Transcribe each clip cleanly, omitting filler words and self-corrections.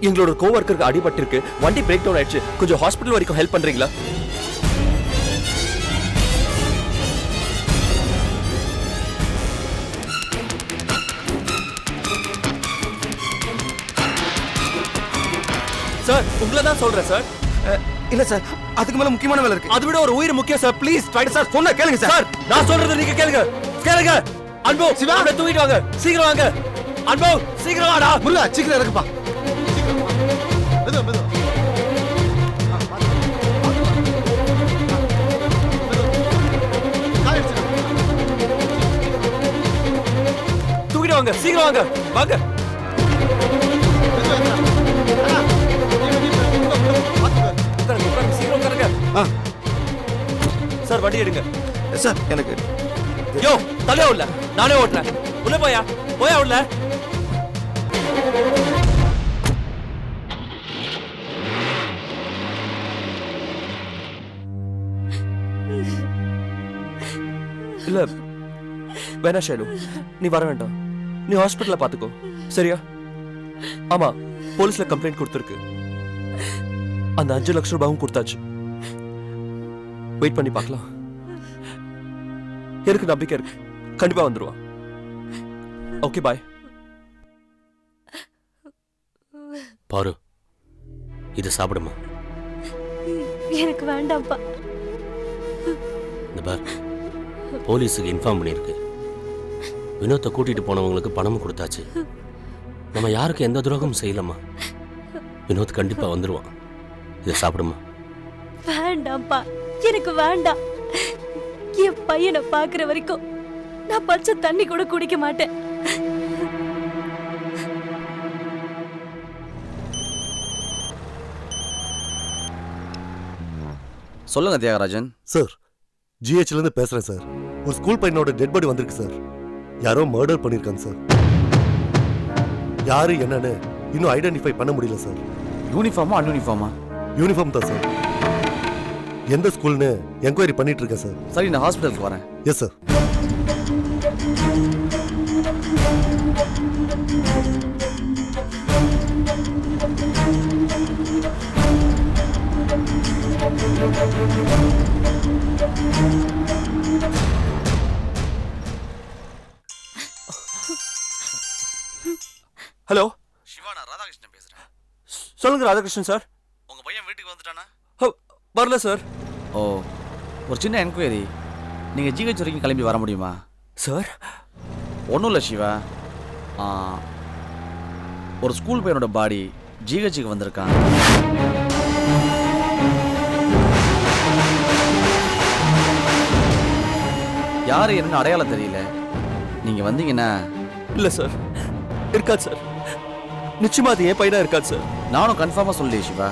எங்களோட கோவர்க்கருக்கு அடிபட்டு இருக்கு, வண்டி பிரேக் டவுன் ஆயிடுச்சு, கொஞ்சம் ஹாஸ்பிட்டல் வரைக்கும் ஹெல்ப் பண்றீங்களா? சார் உங்களை தான் சொல்றேன் சார். இல்ல சார், அதுக்கு மேல முக்கியமான வேலை இருக்கு. அதை விட ஒரு உயிர் முக்கியம் சார். ப்ளீஸ் ட்ரை சார், சொன்னா கேளுங்க சார். நான் சொல்றது நீங்க கேளுங்க. கேளுங்க. அன்பு சிவா அவரை தூக்கிட்டு வாங்க, சீக்கிரம் வாங்க. அன்பு சீக்கிரம் வாடா. முருகா சீக்கிரம் இறக்குப்பா. தூக்கிட்டு வாங்க, சீக்கிரம் வாங்க. வாங்க. சீக்கிரம் உட்காருங்க. சார் வண்டி எடுங்க. சார் எனக்கு யோ தலையா உள்ள, நானே ஓட்டுறேன். உள்ள போயா உள்ள. இல்ல வேணா ஷேலு, நீ வர வேண்டாம். நீ ஹாஸ்பிட்டல்ல பாத்துக்கோ, சரியா? ஆமா, போலீஸ்ல கம்ப்ளைண்ட் கொடுத்திருக்கு. அந்த 5 லட்சம் ரூபாயும் கொடுத்தாச்சு. வெயிட் பண்ணி பார்க்கலாம். எனக்கு நம்பிக்கை இருக்கு, கண்டிப்பா வந்துருவான். Okay bye. பாரு, இது சாப்பிடுமா? எனக்கு வேண்டாம்ப்பா. இந்த பார், போலீஸுக்கு இன்ஃபார்ம் பண்ணியிருக்கு. வினோத்தை கூட்டிட்டு போனவங்களுக்கு பணமும் கொடுத்தாச்சு. நம்ம யாருக்கு எந்த துரோகமும் செய்யலாமா? வினோத் கண்டிப்பா வந்துருவான். இதை சாப்பிடுமா? வேண்டாம்ப்பா, எனக்கு வேண்டாம். என் பையனை பாக்குற வரைக்கும் நான் பச்சை தண்ணி கூட குடிக்க மாட்டேன். சொல்லுங்க தியாகராஜன். சார், ஜிஹெச்ல இருந்து பேசுறேன் சார். ஒரு ஸ்கூல் பையனோட டெட் பாடி வந்திருக்கு சார். யாரோ மர்டர் பண்ணிருக்காங்க சார். யாரு என்னன்னு இன்னும் ஐடென்டிஃபை பண்ண முடியல சார். யூனிஃபார்மா அன்யூனிஃபார்மா? யூனிஃபார்ம் தான் சார். எந்த ஸ்கூல்னு என்கொயரி பண்ணிட்டு இருக்கேன் சார். சரி, நான் ஹாஸ்பிட்டலுக்கு வரேன். Yes sir. ஹலோ சிவா, நான் ராதாகிருஷ்ணன் பேசுறேன். சொல்லுங்க ராதாகிருஷ்ணன் சார். உங்க பையன் வீட்டுக்கு வந்துட்டானா? வரல சார். ஓ, ஒரு சின்ன என்கொயரி. நீங்க ஜிஹெச் வரைக்கும் கிளம்பி வர முடியுமா சார்? ஒன்றும் இல்லை சிவா, ஒரு ஸ்கூல் பையனோட பாடி ஜிஹெச்சுக்கு வந்திருக்கான். யாரு என்னன்னு அடையாளம் தெரியல. நீங்க வந்தீங்கன்னா. இல்ல சார், இருக்காது சார். நிச்சயமா அது என் பையனா இருக்காது சார். நானும் கன்ஃபார்மா சொல்லலையே சிவா.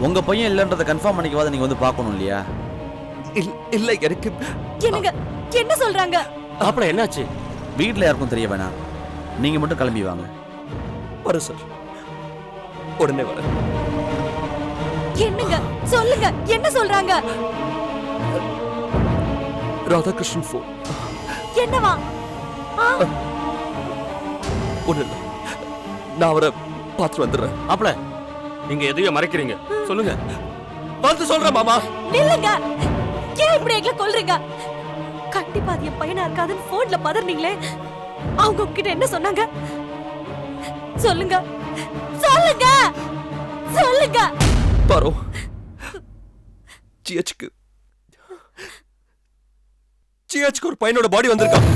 உங்க பையன் இல்லைன்றதை கன்ஃபார்ம் பண்ணிக்கவாத நீங்க வந்து பார்க்கணும் இல்லையா? இல்ல எனக்கு. என்னங்க என்ன சொல்றாங்க? அப்புறம் என்னாச்சு? வீட்டில் யாருக்கும் தெரிய வேணாம். நீங்க மட்டும் கிளம்பி வாங்க. வரேன் சார், உடனே வரேன். என்னங்க சொல்லுங்க, என்ன சொல்றாங்க? ராதாகிருஷ்ணன் ஃபோன். என்னவா? ஒண்ணு இல்ல, நான் அவரை பார்த்து வந்துடுறேன். அப்பல நீங்க எதையும் மறைக்கிறீங்க, சொல்லுங்க. பார்த்து சொல்றேன் மாமா. நில்லுங்க, ஏன் இப்படி எங்களை கொல்றீங்க? கண்டிப்பா அது என் பையனா இருக்காதுன்னு போன்ல பதறீங்களே, அவங்க உங்ககிட்ட என்ன சொன்னாங்க? சொல்லுங்க சொல்லுங்க சொல்லுங்க. பாரோ, ஜிஹெச்க்கு ஒரு பையனோட பாடி வந்திருக்கான்.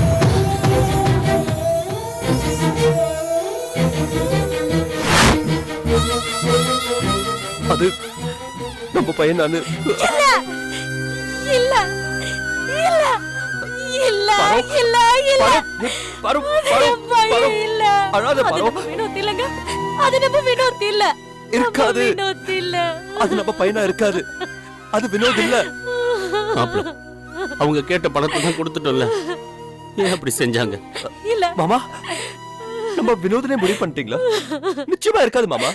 அது நம்ம பையன். நானு இல்ல இல்ல இல்ல இல்ல இல்ல பாரு பாரு பாரு, இல்ல. அழாத பாரு. வினோத் இல்லங்க, அது நம்ம வினோத் இல்ல. இருக்காது, வினோத் இல்ல. அது நம்ம பையனா இருக்காது. அது வினோத் இல்ல. மாப்ள, அவங்க கேட்ட பணத்தை தான் கொடுத்துட்டோம்ல, ஏன் அப்படி செஞ்சாங்க? இல்ல மாமா, நம்ம வினோதனே முடிவு பண்ணிட்டீங்களா? நிச்சயமா இருக்காது மாமா,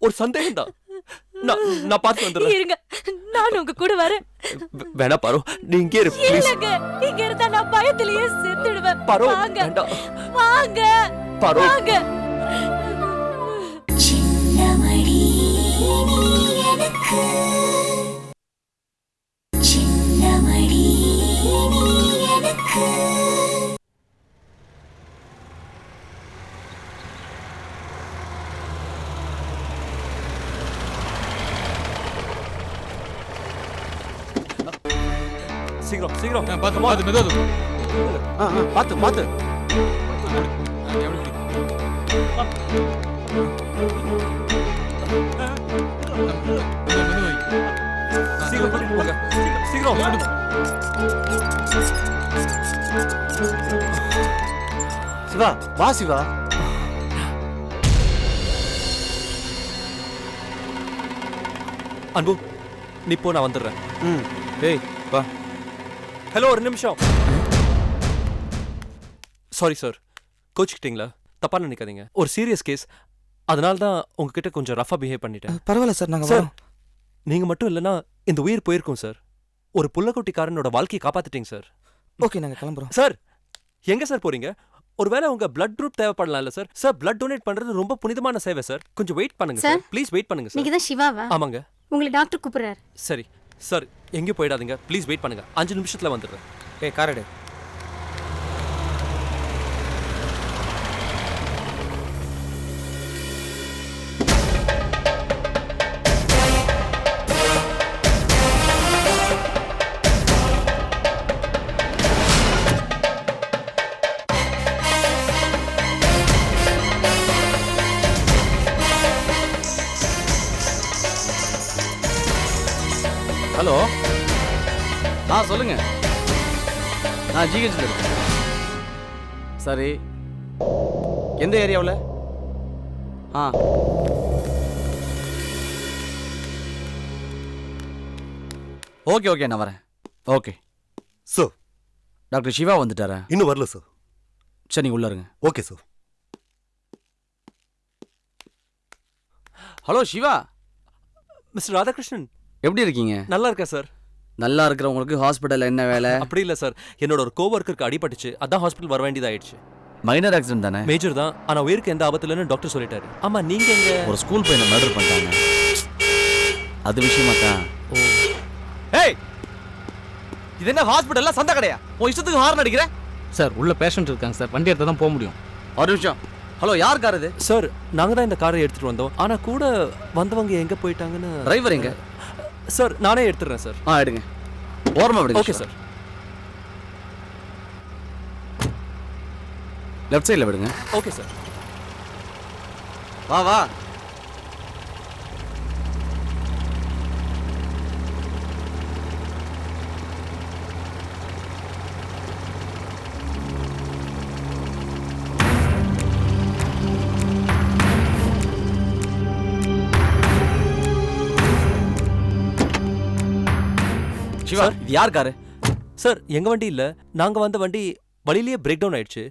ஒரு சந்தேகம் தான். நான் பார்த்து வந்துடுறேன். இருங்க, நான் உங்க கூட வரேன். வேணா பாரு, நீ இங்கே இரு ப்ளீஸ். இல்லங்க, இங்க இருந்தா நான் பயத்திலேயே செத்துடுவேன். பாரு, வாங்க வேண்டாம். வாங்க பாரு, வாங்க. சீக்கிரம் சீக்கிரம் பார்த்து பார்த்து மெதுவாக பார்த்து பார்த்து சீக்கிரம் கூட்டிட்டு போங்க சீக்கிரம் சிவா வா சிவா. அன்பு நீ போ, நான் வந்துடுறேன். ஏய் வா. ஹலோ, ஒரு நிமிஷம். சாரி சார், கோச்சிக்கிட்டீங்களா? தப்பா நினைக்காதீங்க. ஒரு சீரியஸ் கேஸ், அதனால தான் உங்ககிட்ட கொஞ்சம் ரஃபா பிஹேவ் பண்ணிட்டேன். பரவாயில்ல சார், நாங்கள் சார் நீங்க மட்டும் இல்லைன்னா இந்த உயிர் போயிருக்கும் சார். ஒரு புள்ளக்குட்டிக்காரனோட வாழ்க்கையை காப்பாத்திட்டீங்க சார். ஓகே, நாங்கள் கிளம்புறோம். சார் எங்க சார் போறீங்க? ஒருவேளை உங்க பிளட் குரூப் தேவைப்படலாம் இல்ல சார்? சார் பிளட் டொனேட் பண்றது ரொம்ப புனிதமான சேவை சார். கொஞ்சம் வெயிட் பண்ணுங்க சார். ப்ளீஸ் வெயிட் பண்ணுங்க சார். நீங்க தான் சிவாவா? ஆமாங்க. உங்களை டாக்டர் கூப்பிடுறாரு. சரி சார், எங்கேயும் போயிடாதீங்க. ப்ளீஸ் வெயிட் பண்ணுங்க. 5 நிமிஷத்துல வந்துடுறேன். ஏய் காரடு. ஹலோ, சொல்லுங்க. நான் ஜிஹெச்ல இருக்கேன். சரி, எந்த ஏரியாவில்? ஓகே ஓகே, நான் வரேன். Okay sir. டாக்டர் சிவா வந்துட்டாரா? இன்னும் வரல சார். சரி, நீங்க உள்ள இருங்க. Okay sir. Hello Siva, mister Radhakrishnan, எப்படி இருக்கீங்க? நல்லா இருக்கேன் சார். நல்லா இருக்கிறவங்களுக்கு ஹாஸ்பிட்டல் என்ன வேலை? அப்படி இல்ல சார், என்னோட ஒரு கோவர்க்கருக்கு அடிபட்டுச்சு, அதான் ஹாஸ்பிட்டல் வர வேண்டியதாயிடுச்சு. மைனர் ஆக்சிடென்ட் தானே? மேஜர் தான், ஆனா உயிருக்கு எந்த ஆபத்து இல்லைன்னு டாக்டர் சொல்லிட்டாரு. ஆமா, நீங்க எங்க? ஒரு ஸ்கூல் பையனை மர்டர் பண்ணிட்டாங்க, அது விஷயமா தான். ஏய், இது என்ன ஹாஸ்பிட்டல்ல சண்டை கடையா? உன் இஷ்டத்துக்கு ஹார்ன் அடிக்கிற? சார் உள்ள பேஷண்ட் இருக்காங்க சார், வண்டி எடுத்தால் தான் போக முடியும். ஒரு நிமிஷம். ஹலோ, யார் கார் இது? சார் நாங்க தான் இந்த காரை எடுத்துட்டு வந்தோம், ஆனா கூட வந்தவங்க எங்க போயிட்டாங்கன்னு. டிரைவர் எங்க? சார் நானே எடுத்துறேன் சார். எடுங்க, ஓரமா விடுங்க. Okay sir. லெஃப்ட் சைடில் விடுங்க. Okay sir. வா வா. சிவா, இது யார் காரு? சார் எங்க வண்டி இல்ல, நாங்க வந்த வண்டி வழியிலேயே பிரேக் டவுன் ஆயிடுச்சு.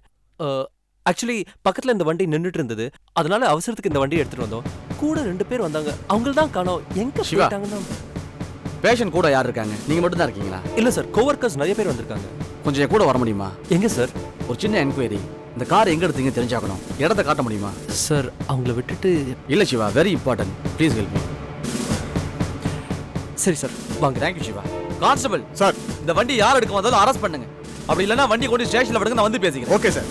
ஆக்சுவலி பக்கத்துல இந்த வண்டி நின்றுட்டு இருந்தது, அதனால அவசரத்துக்கு இந்த வண்டி எடுத்துட்டு வந்தோம். கூட 2 பேர் வந்தாங்க, அவங்க தான் காணோம். எங்க போயிட்டாங்கன்னா? பேஷண்ட் கூட யார் இருக்காங்க? நீங்க மட்டும் தான் இருக்கீங்களா? இல்ல சார், கோவர்க்கர்ஸ் நிறைய பேர் வந்திருக்காங்க. கொஞ்சம் என் கூட வர முடியுமா? எங்க சார்? ஒரு சின்ன என்கொயரி. இந்த கார் எங்க எடுத்தீங்க தெரிஞ்சாக்கணும். இடத்த காட்ட முடியுமா? சார் அவங்கள விட்டுட்டு. இல்ல Siva, very important, please help me. சரி சார், வாங்க. தேங்க்யூ சிவா. கான்ஸ்டபிள் சார், இந்த வண்டி யார் எடுக்க வந்தாலும் அரெஸ்ட் பண்ணுங்க. அப்படி இல்லைன்னா வண்டி கொண்டு ஸ்டேஷன்ல விடுங்க, நான் வந்து பேசிக்கிறேன். Okay sir.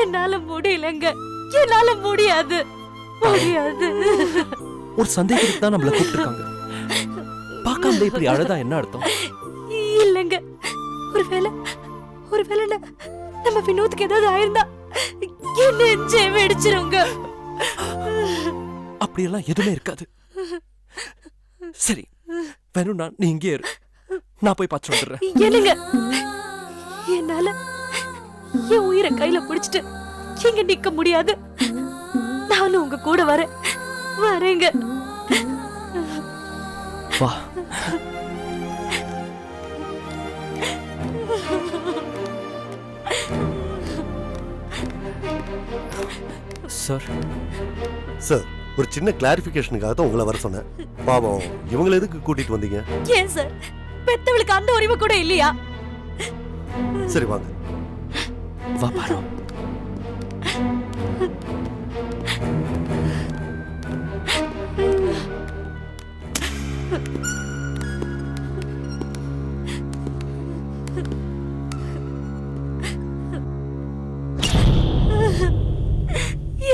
என்னால முடியலங்க, என்னால முடியாது முடியாது. ஒரு சந்தேகத்துக்கு தான் நம்மள கூப்பிட்டுருக்காங்க. பார்க்காம இப்படி அழுதா என்ன அர்த்தம்? இல்லங்க, ஒருவேளை நம்ம வினோத்துக்கு ஏதாவது ஆயிருந்தா என்ன நெஞ்சே வெடிச்சிருங்க. அப்படியெல்லாம் எதுவுமே இருக்காது. சரி, வேணும்னா நீ இங்கே இரு, நான் போய் பார்த்து வந்துடுறேன். என்னங்க, என்னால என் உயிரை கையில பிடிச்சிட்டு இங்க நிக்க முடியாது. நானும் உங்க கூட வரேங்க. வா. சார் சார், ஒரு சின்ன கிளாரிஃபிகேஷனுக்காக தான் உங்களை வர சொன்னேன். பாவம், இவங்களை எதுக்கு கூட்டிட்டு வந்தீங்க? ஏன் சார், பெத்தவளுக்கு அந்த உரிமை கூட இல்லையா? சரி வாங்க. வா பாரு.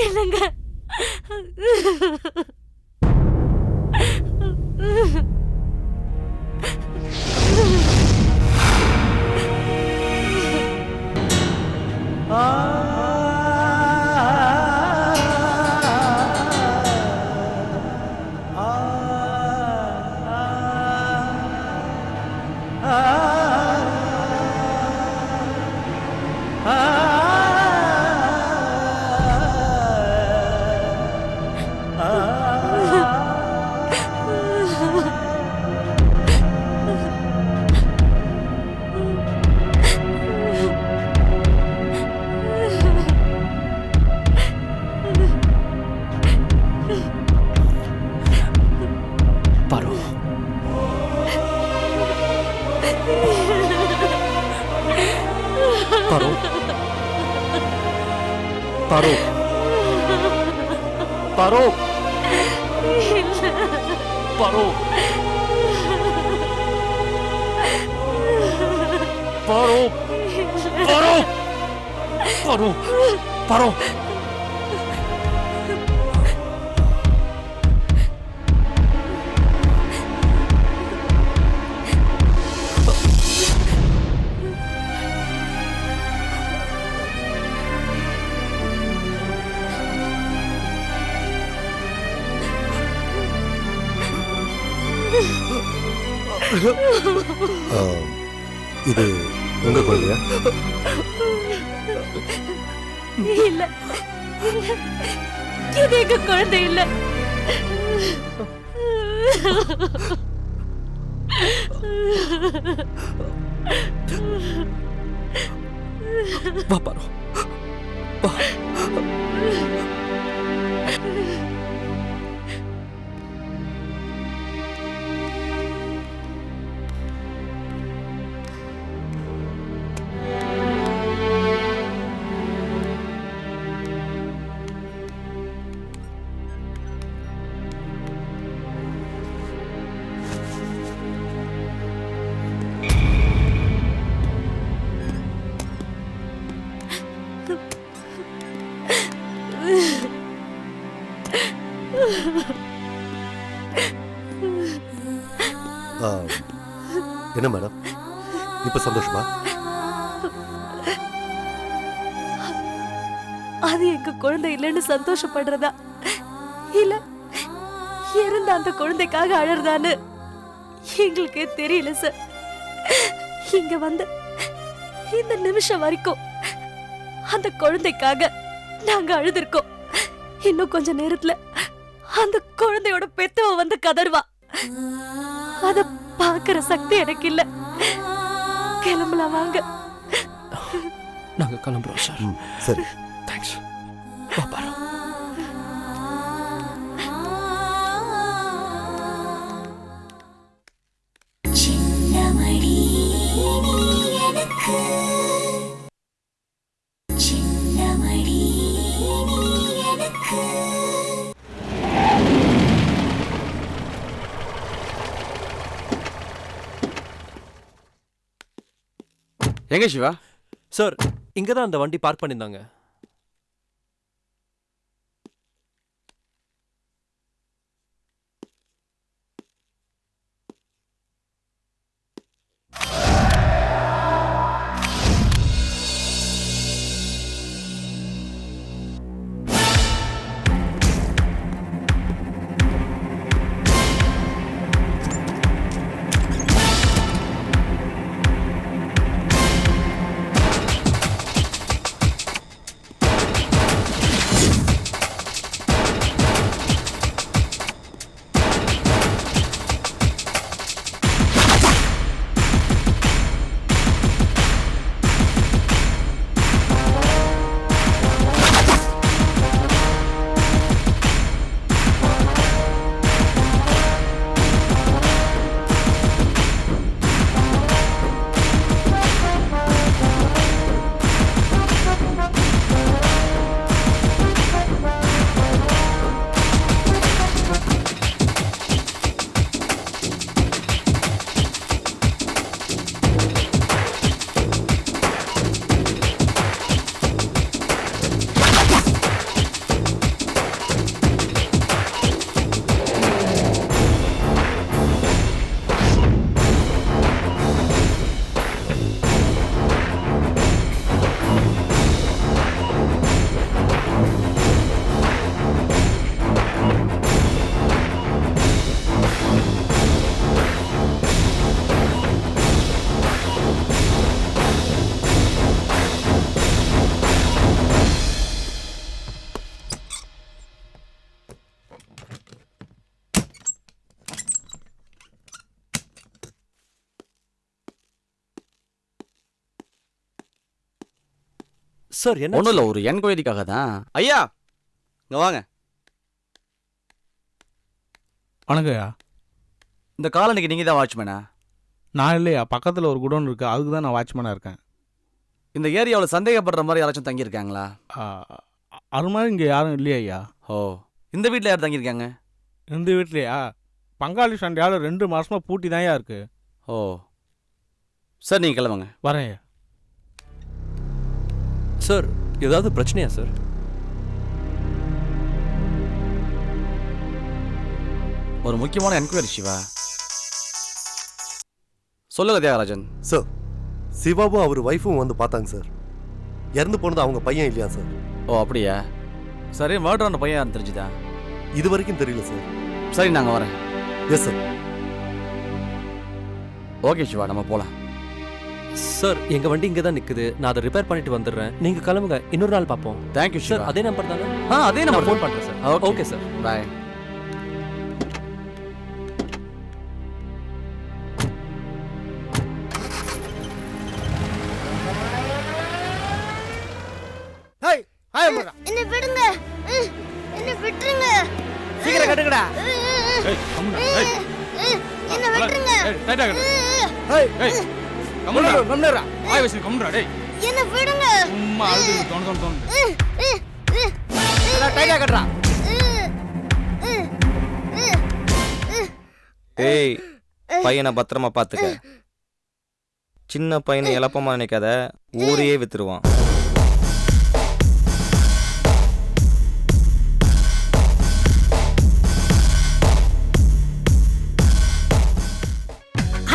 என்னங்க, பாரு. பாரு. பாரு. பாரு. பாரு. பாரு. பாரு. பாரு. பாரு. இது உங்க குழந்தையா? இல்ல, இது எங்க குழந்தை இல்ல. வா பாரு. வா. என்ன மேடம், இப்ப சந்தோஷமா? அது எங்க குழந்தை இல்லைன்னு சந்தோஷப்படுறதா, இல்ல இறந்த அந்த குழந்தைக்காக அழறதான்னு எங்களுக்கே தெரியல சார். இங்க வந்து இந்த நிமிஷம் வரைக்கும் அந்த குழந்தைக்காக நாங்க அழுதுருக்கோம். இன்னும் கொஞ்ச நேரத்துல அந்த குழந்தையோட பெத்தவ வந்து கதறுவா. அத பாக்குற சக்தி எனக்கு இல்ல. கிளம்பலாம் வாங்க. நாங்க கிளம்புறோம் சார். சரி, தேங்க்ஸ். வா பாரு. எங்க சிவா? சார், இங்க தான் அந்த வண்டி பார்க் பண்ணியிருந்தாங்க. சார் என்ன ஒன்றும் இல்லை, ஒரு என்கொயரிக்காக தான். ஐயா இங்கே வாங்க. வணக்கம்யா. இந்த காலனிக்கு நீங்கள் தான் வாட்ச்மேனா? நான் இல்லையா, பக்கத்தில் ஒரு குடோன் இருக்குது, அதுக்கு தான் நான் வாட்ச்மேனாக இருக்கேன். இந்த ஏரியாவில் சந்தேகப்படுற மாதிரி யாராச்சும் தங்கியிருக்காங்களா? அது மாதிரி இங்கே யாரும் இல்லையா ஐயா? ஓ, இந்த வீட்டில் யார் தங்கியிருக்காங்க? இந்த வீட்லையா பங்காளி சண்டையால் 2 மாசமாக பூட்டி தான்யா இருக்கு. ஓ சார், நீங்கள் கிளம்புங்க. வரேன் ஐயா. சார் ஏதாவது பிரச்சனையா சார்? ஒரு முக்கியமான என்கொயரி சிவா. சொல்லுங்க தியாகராஜன். சார் சிவாவும் அவர் ஒய்ஃபும் வந்து பார்த்தாங்க சார். இறந்து போனது அவங்க பையன் இல்லையா சார்? ஓ அப்படியா? சரி, மர்டரான பையன் யாருன்னு தெரிஞ்சுதா? இது வரைக்கும் தெரியல சார். சரி, நாங்கள் வரேன். Yes sir. ஓகே சிவா, நம்ம போகலாம். சார் எங்க வண்டி இங்கே தான் நிக்குது, நான் அதை ரிப்பேர் பண்ணிட்டு வந்துடுறேன். நீங்க கிளம்புங்க, இன்னொரு நாள் பார்ப்போம். Thank you sir Siva. அதே நம்பர் தானே? அதே நான் நம்பர் ஃபோன் பண்றேன் சார். Okay sir, bye. என்ன விடுங்க, என்ன விட்டுருங்க. சீக்கிரம் கட்டுங்கடா. ஏய் கம்முடா. ஏய் என்ன விட்டுருங்க. ஏய் டைட்டா கட்டு. ஏய் ஏய் கம்முடா. கம்முடா. வாய் வச்சு கம்முடா. டேய் என்ன விடுங்க. சும்மா அழுது தோணு. டைட்டா கட்டுறா. ஏய், பையனை பத்திரமா பாத்துக்க. சின்ன பையனை இழப்பமா நினைக்காத, ஊரையே வித்துருவான்.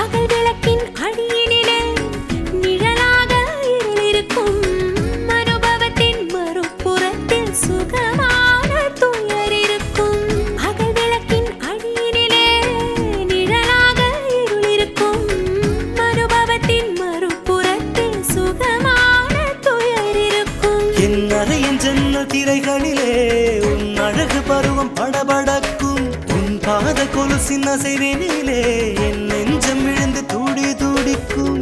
அகல் விளக்கின் அடியினிலே நிழலாக இருள் இருக்கும். அனுபவத்தின் மறுபுறத்தில் சுகமான துயர் இருக்கும். அகல் விளக்கின் அடியினிலே நிழலாக இருள் இருக்கும். அனுபவத்தின் மறுபுறத்தில் சுகமான துயர் இருக்கும். என் அறையின் ஜன்னல் திரைகளிலே உன் அழகு பருவம் படபடக்கும். உன் பாத கொலுசின் அசைவினிலே என் நெஞ்சம் விழுந்து துடி துடிக்கும்.